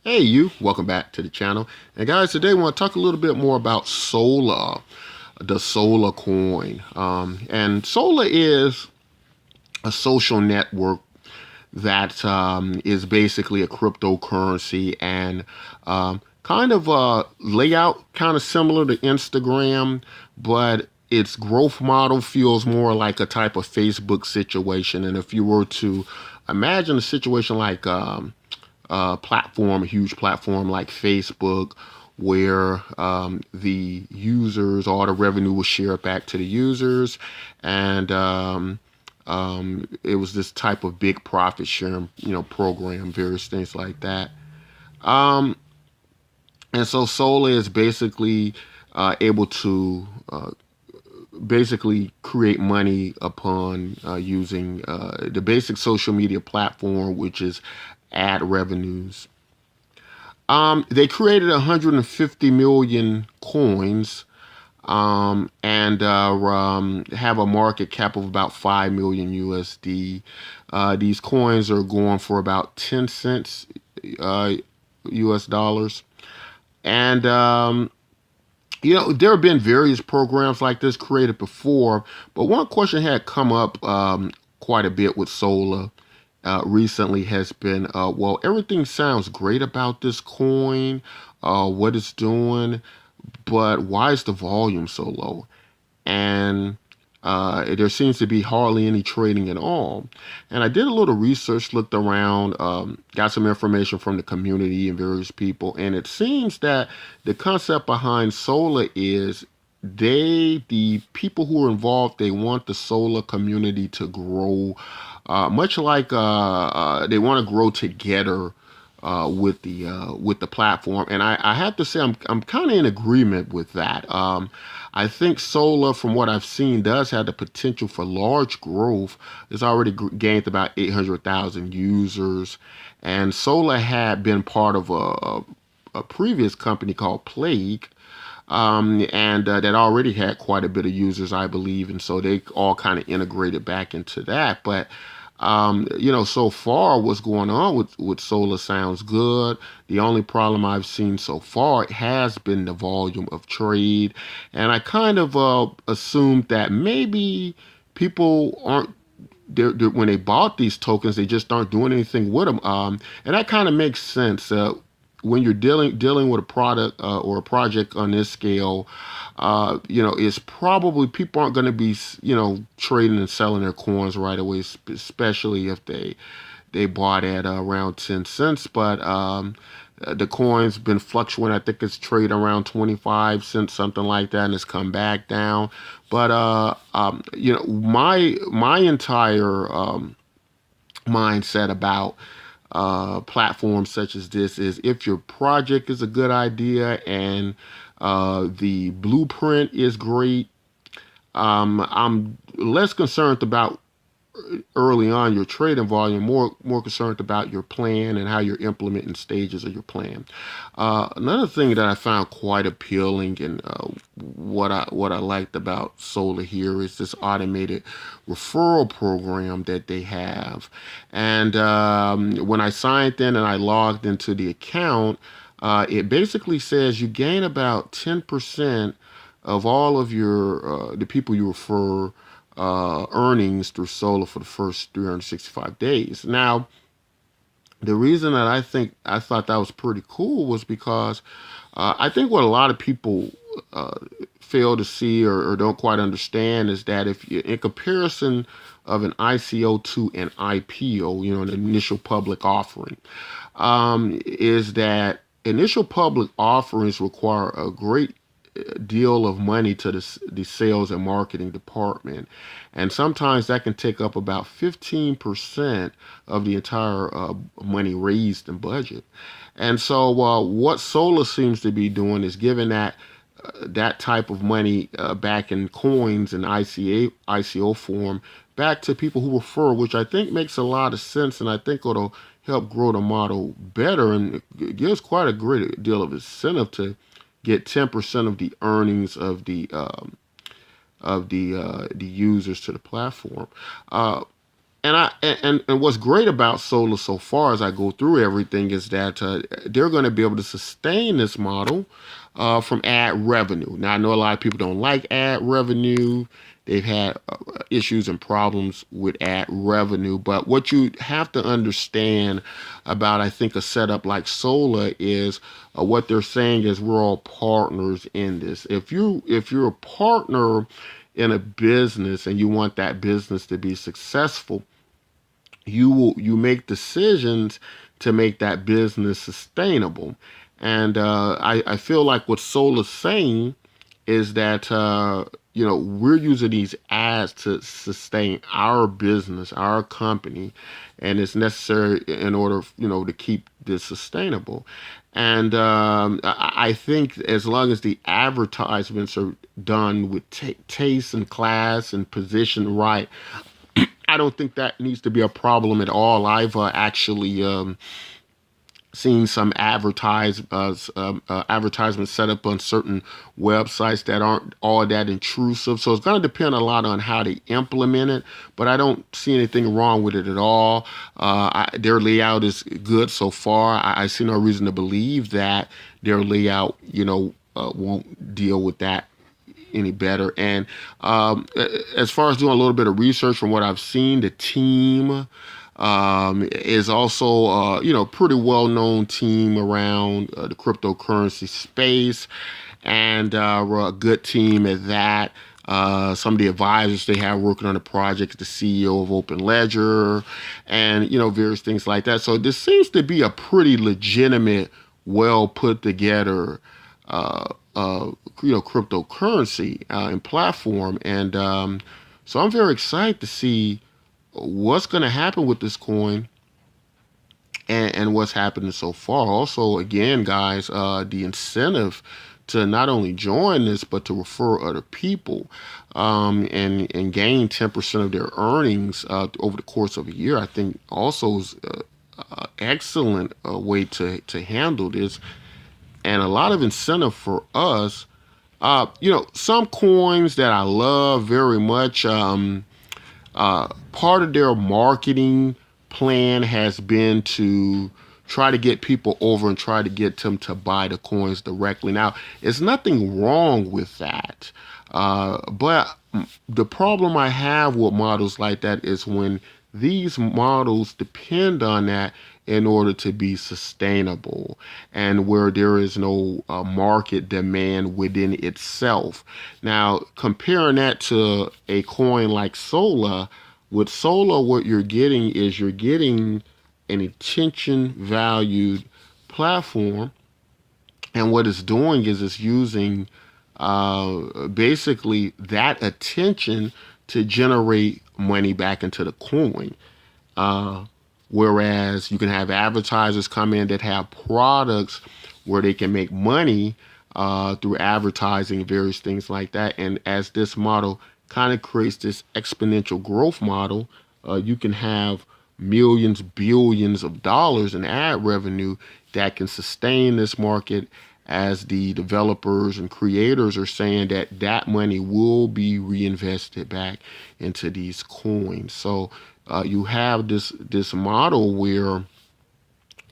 Hey you, welcome back to the channel. And guys, today I want to talk a little bit more about Sola, the Sola coin. And Sola is a social network that is basically a cryptocurrency and kind of a layout kind of similar to Instagram, but its growth model feels more like a type of Facebook situation. And if you were to imagine a situation like platform, a huge platform like Facebook, where the users, all the revenue was shared back to the users, and it was this type of big profit sharing, program, various things like that. Um, and so Sola is basically able to basically create money upon using the basic social media platform, which is ad revenues. They created 150 million coins and have a market cap of about 5 million USD. These coins are going for about 10 cents uh, US dollars. And, there have been various programs like this created before, but one question had come up quite a bit with Sola recently has been, well, everything sounds great about this coin, what it's doing, but why is the volume so low? And there seems to be hardly any trading at all. And I did a little research, looked around, got some information from the community and various people, and it seems that the concept behind Solar is the people who are involved, they want the Solar community to grow, much like they want to grow together with the platform, and I have to say I'm kind of in agreement with that. I think Solar, from what I've seen, does have the potential for large growth. It's already gained about 800,000 users, and Solar had been part of a previous company called Plague, and that already had quite a bit of users, I believe, and so they all kind of integrated back into that. But so far, what's going on with Solar sounds good. The only problem I've seen so far has been the volume of trade, and I kind of assumed that maybe people aren't when they bought these tokens, they just aren't doing anything with them. And that kind of makes sense. When you're dealing with a product or a project on this scale, it's probably people aren't going to be trading and selling their coins right away, especially if they bought at around 10 cents. But the coin's been fluctuating. I think it's trading around 25 cents, something like that, and it's come back down. But my entire mindset about platforms such as this is if your project is a good idea and the blueprint is great, I'm less concerned about early on your trading volume, more concerned about your plan and how you're implementing stages of your plan. Another thing that I found quite appealing and what I liked about Solar here is this automated referral program that they have. And when I signed in and I logged into the account, it basically says you gain about 10% of all of your the people you refer earnings through Solar for the first 365 days. Now, the reason that I thought that was pretty cool was because I think what a lot of people uh, fail to see or don't quite understand is that if you, in comparison of an ICO to an IPO, an initial public offering, is that initial public offerings require a great deal of money to the sales and marketing department. And sometimes that can take up about 15% of the entire money raised in budget. And so what Solar seems to be doing is giving that type of money back in coins and ICO form back to people who refer, which I think makes a lot of sense, and I think it'll help grow the model better, and it gives quite a great deal of incentive to get 10% of the earnings of the users to the platform. Uh, And what's great about Solar so far as I go through everything is that they're going to be able to sustain this model from ad revenue. Now I know a lot of people don't like ad revenue. They've had issues and problems with ad revenue, but what you have to understand about I think a setup like Solar is what they're saying is we're all partners in this. If you're a partner in a business and you want that business to be successful, you make decisions to make that business sustainable. And I feel like what Solar's saying is that we're using these ads to sustain our business, our company, and it's necessary in order to keep this sustainable. And I think as long as the advertisements are done with taste and class and positioned right, I don't think that needs to be a problem at all. I've actually seen some advertisements set up on certain websites that aren't all that intrusive. So it's going to depend a lot on how they implement it, but I don't see anything wrong with it at all. Their layout is good so far. I see no reason to believe that their layout, won't deal with that any better. And as far as doing a little bit of research from what I've seen, the team is also pretty well known team around the cryptocurrency space, and we're a good team at that. Some of the advisors they have working on the project, the CEO of Open Ledger, and various things like that. So this seems to be a pretty legitimate, well put together cryptocurrency and platform. And so I'm very excited to see what's going to happen with this coin, and what's happening so far. Also, again, guys, the incentive to not only join this but to refer other people, and gain 10% of their earnings over the course of a year, I think also is excellent way to handle this, and a lot of incentive for us. Some coins that I love very much. Part of their marketing plan has been to try to get people over and try to get them to buy the coins directly. Now, there's nothing wrong with that. But the problem I have with models like that is when these models depend on that in order to be sustainable, and where there is no market demand within itself. Now, comparing that to a coin like Sola, with Sola, what you're getting an attention valued platform, and what it's doing is it's using basically that attention to generate money back into the coin. Uh, Whereas you can have advertisers come in that have products where they can make money through advertising, various things like that. And as this model kind of creates this exponential growth model, you can have millions, billions of dollars in ad revenue that can sustain this market, as the developers and creators are saying that that money will be reinvested back into these coins. So you have this model where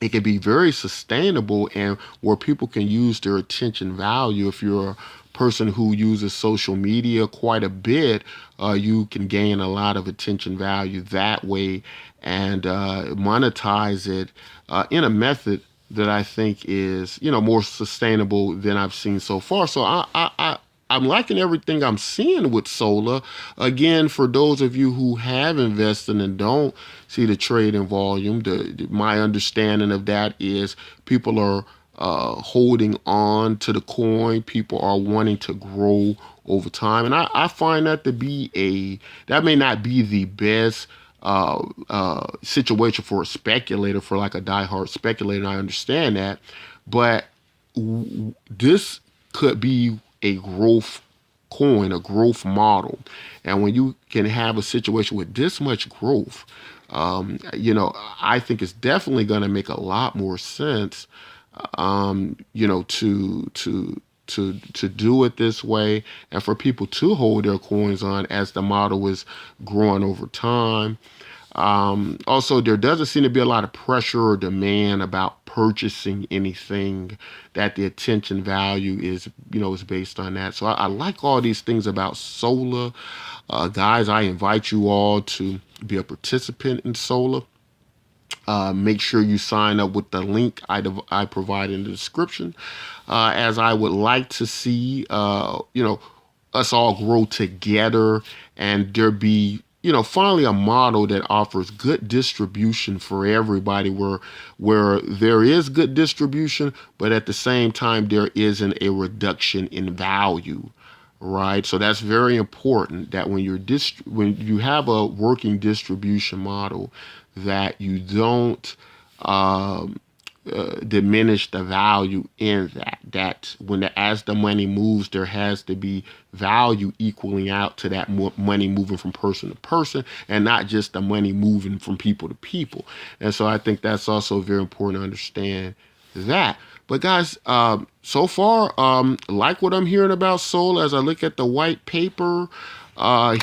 it can be very sustainable, and where people can use their attention value. If you're a person who uses social media quite a bit, you can gain a lot of attention value that way, and monetize it in a method that I think is more sustainable than I've seen so far. So I'm liking everything I'm seeing with Solar. Again, for those of you who have invested and don't see the trading volume, my understanding of that is people are holding on to the coin. People are wanting to grow over time, and I find that to be that may not be the best situation for a speculator, for like a diehard speculator. I understand that, but this could be a growth coin, a growth model. And when you can have a situation with this much growth, I think it's definitely going to make a lot more sense, to do it this way, and for people to hold their coins on as the model is growing over time. Also, there doesn't seem to be a lot of pressure or demand about purchasing anything that the attention value is based on that. So I like all these things about Sola. Guys, I invite you all to be a participant in Sola. Make sure you sign up with the link I provide in the description, as I would like to see, us all grow together and there be, finally a model that offers good distribution for everybody where there is good distribution, but at the same time, there isn't a reduction in value. Right, so that's very important that when you have a working distribution model, that you don't um, diminish the value in that when as the money moves, there has to be value equaling out to that money moving from person to person, and not just the money moving from people to people. And so I think that's also very important to understand that. But guys, so far, like what I'm hearing about Soul as I look at the white paper.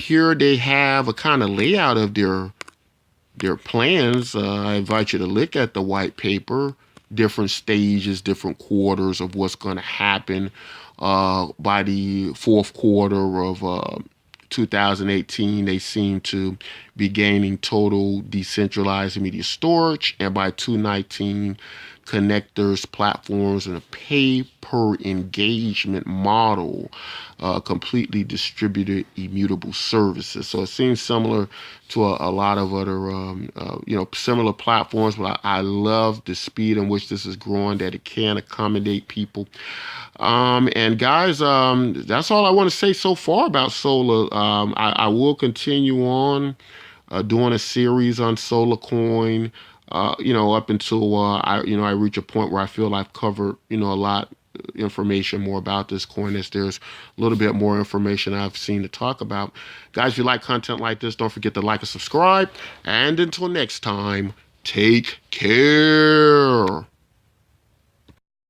Here they have a kind of layout of their plans. I invite you to look at the white paper, different stages, different quarters of what's going to happen by the fourth quarter of 2018. They seem to be gaining total decentralized media storage, and by 2019, connectors, platforms, and a pay per engagement model, completely distributed immutable services. So it seems similar to a lot of other, similar platforms, but I love the speed in which this is growing, that it can accommodate people. And guys, that's all I want to say so far about Solar. I will continue on doing a series on Solar Coin. Up until I reach a point where I feel I've covered a lot information more about this coin, as there's a little bit more information I've seen to talk about. Guys, if you like content like this, don't forget to like and subscribe. And until next time, take care.